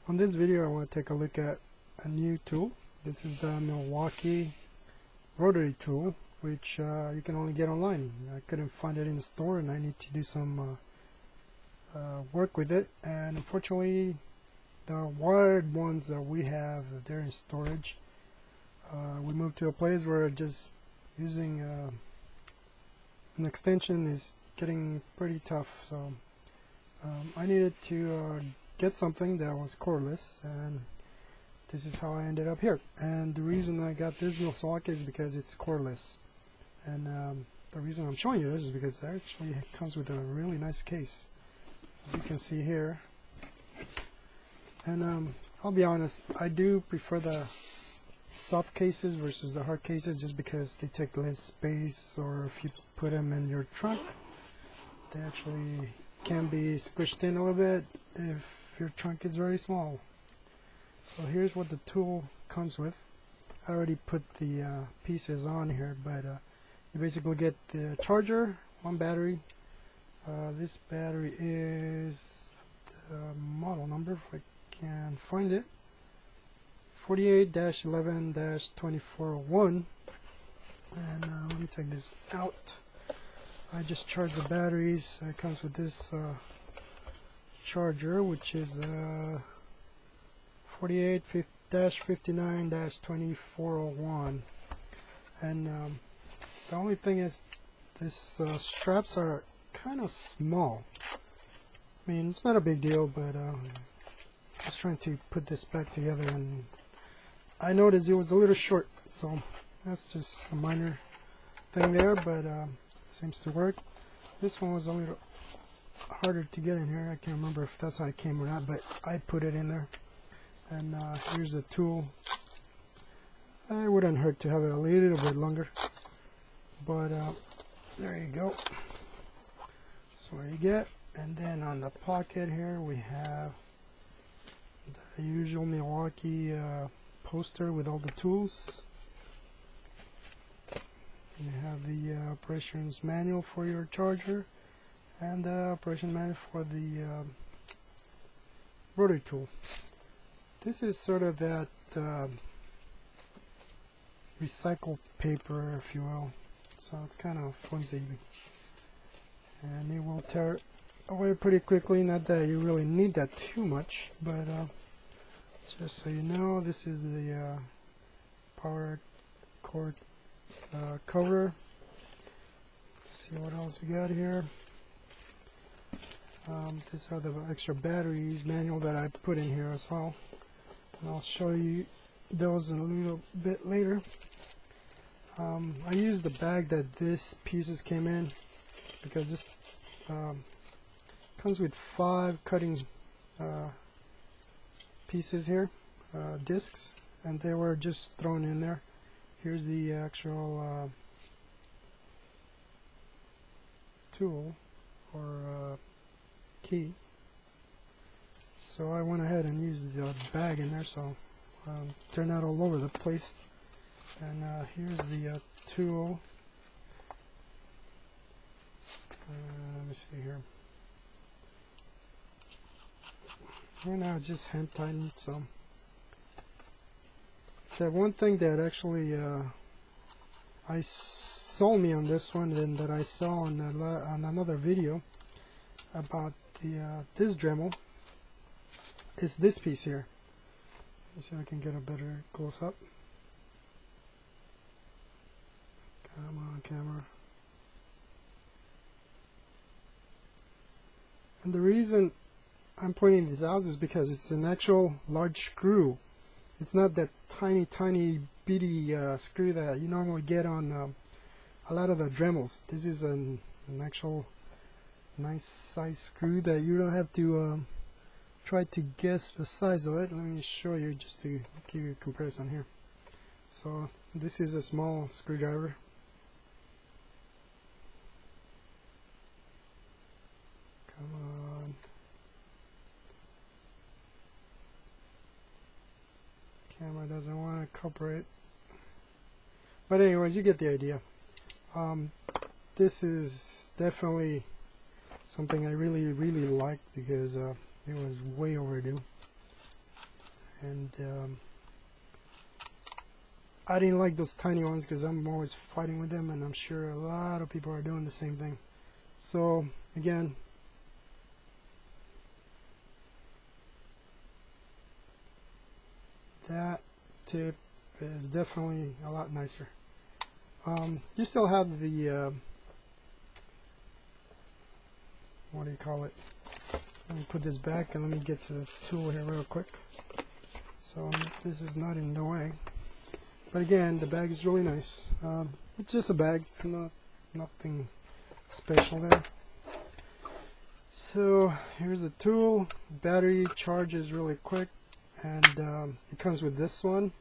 On this video I want to take a look at a new tool. This is the Milwaukee rotary tool, which you can only get online. I couldn't find it in the store and I need to do some work with it, and unfortunately the wired ones that we have, they're in storage. We moved to a place where just using an extension is getting pretty tough, so I needed to get something that was cordless, and this is how I ended up here. And the reason I got this Milwaukee is because it's cordless, and the reason I'm showing you this is because it actually comes with a really nice case, as you can see here. And I'll be honest, I do prefer the soft cases versus the hard cases, just because they take less space, or if you put them in your trunk, they actually can be squished in a little bit if your trunk is very small. So here's what the tool comes with. I already put the pieces on here, but you basically get the charger, one battery. This battery is the model number, if I can find it, 48-11-2401. And let me take this out. I just charged the batteries. It comes with this charger, which is 48-59-2401. And the only thing is, this straps are kind of small. I mean, it's not a big deal, but I was trying to put this back together and I noticed it was a little short, so that's just a minor thing there, but seems to work. This one was a little harder to get in here. I can't remember if that's how it came or not, but I put it in there. And here's the tool. It wouldn't hurt to have it a little bit longer, but there you go. That's what you get. And then on the pocket here we have the usual Milwaukee poster with all the tools. You have the operations manual for your charger and the operation manual for the rotary tool. This is sort of that recycled paper, if you will, so it's kind of flimsy and it will tear away pretty quickly. Not that you really need that too much, but just so you know, this is the power cord cover. Let's see what else we got here. These are the extra batteries manual that I put in here as well, and I'll show you those in a little bit later. I used the bag that this pieces came in because this comes with 5 cutting pieces here, discs, and they were just thrown in there. Here's the actual tool or key. So I went ahead and used the bag in there, so turned out all over the place. And here's the tool. Let me see here. Right now it's just hand tightened. So the one thing that actually I sold me on this one, and that I saw on another video about the this dremel, is this piece here. Let's see if I can get a better close up. Come on, camera. And the reason I'm pointing this out is because it's an actual large screw. It's not that tiny bitty screw that you normally get on a lot of the dremels. This is an actual nice size screw that you don't have to try to guess the size of it. Let me show you just to give you a comparison here. So this is a small screwdriver. Come on. Camera doesn't want to cooperate. But anyways, you get the idea. This is definitely something I really liked, because it was way overdue. and I didn't like those tiny ones because I'm always fighting with them, and I'm sure a lot of people are doing the same thing. So again, that tip is definitely a lot nicer. You still have the what do you call it? Let me put this back and let me get to the tool here real quick. So this is not in the way. But again, the bag is really nice. It's just a bag, nothing special there. So here's the tool. Battery charges really quick, and it comes with this one.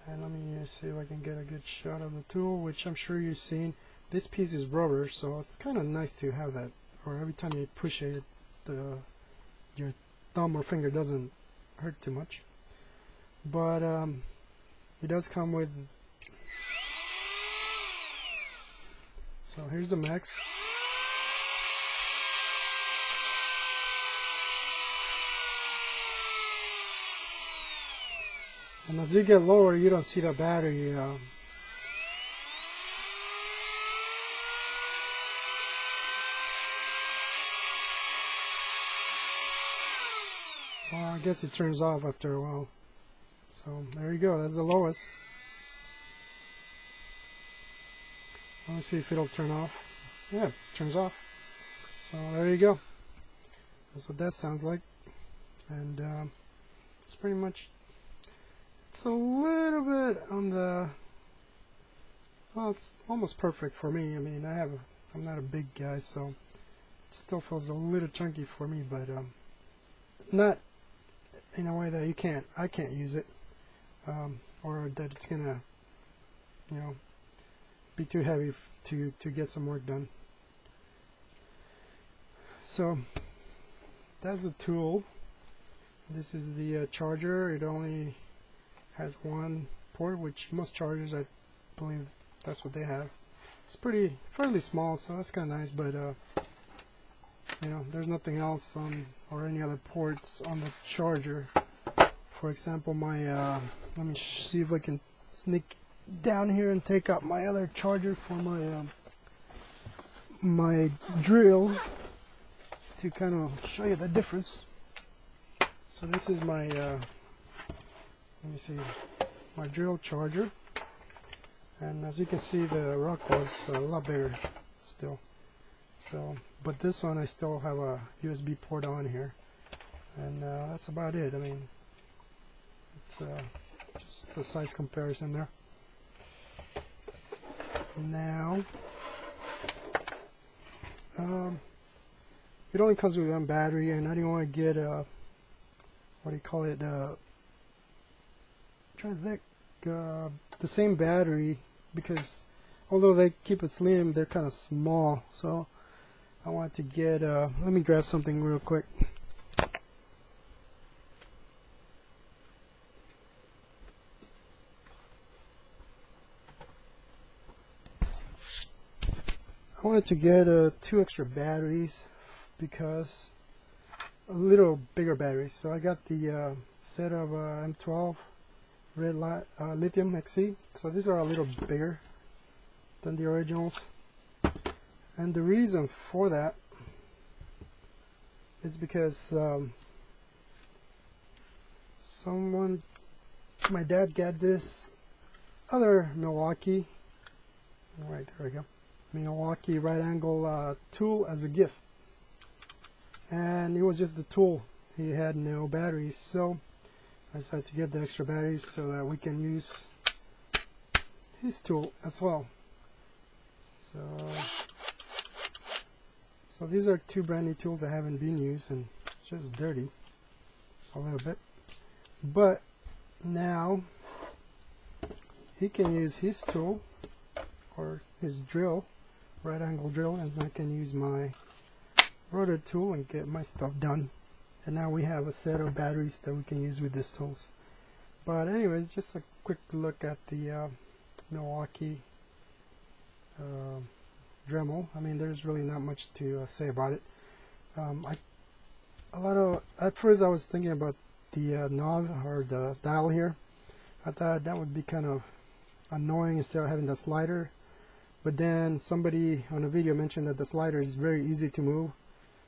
And let me see if I can get a good shot of the tool, which I'm sure you've seen. This piece is rubber, so it's kind of nice to have that. Or every time you push it, your thumb or finger doesn't hurt too much. But it does come with. So here's the max. And as you get lower, you don't see the battery. Well, I guess it turns off after a while. So there you go. That's the lowest. Let's see if it'll turn off. Yeah, it turns off. So there you go. That's what that sounds like. And it's pretty much. It's a little bit on the. Well, it's almost perfect for me. I mean, I'm not a big guy, so it still feels a little chunky for me, but not in a way that I can't use it, or that it's gonna, be too heavy to get some work done. So that's the tool. This is the charger. It only has one port, which most chargers, I believe that's what they have. It's fairly small, so that's kind of nice, but there's nothing else on or any other ports on the charger. For example, my let me see if I can sneak down here and take out my other charger for my my drill to kind of show you the difference. So this is my let me see, my drill charger, and as you can see, the rock was a lot bigger still. So, but this one I still have a USB port on here, and that's about it. I mean, it's just a size comparison there. Now, it only comes with one battery, and I didn't want to get what do you call it? Trying to think, the same battery, because although they keep it slim, they're kind of small. So I wanted to get. Let me grab something real quick. I wanted to get 2 extra batteries, because a little bigger batteries. So I got the set of M12 red lithium XC. So these are a little bigger than the originals, and the reason for that is because my dad got this other Milwaukee, right there we go, Milwaukee right angle tool as a gift, and it was just the tool. He had no batteries, so I decided to get the extra batteries so that we can use his tool as well. So these are 2 brand new tools that haven't been used, and it's just dirty a little bit. But now he can use his tool or his drill, right angle drill, and I can use my rotary tool and get my stuff done. And now we have a set of batteries that we can use with these tools. But anyways, just a quick look at the Milwaukee dremel. I mean, there's really not much to say about it. At first I was thinking about the knob or the dial here. I thought that would be kind of annoying instead of having the slider, but then somebody on a video mentioned that the slider is very easy to move,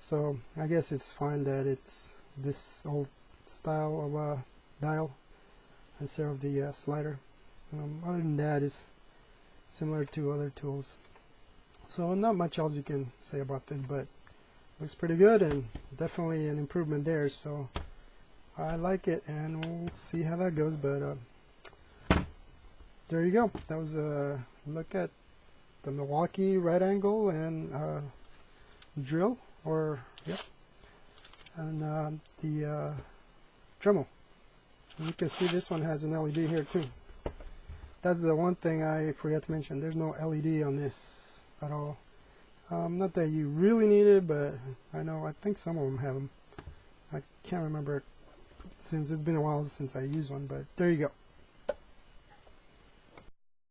so I guess it's fine that it's this old style of dial instead of the slider. Other than that, it's similar to other tools, so not much else you can say about this, but looks pretty good and definitely an improvement there, so I like it, and we'll see how that goes. But there you go. That was a look at the Milwaukee right angle and drill, or yep, and the Dremel. You can see this one has an LED here too. That's the one thing I forgot to mention. There's no LED on this at all. Not that you really need it, but I think some of them have them. I can't remember since it's been a while since I used one, but there you go.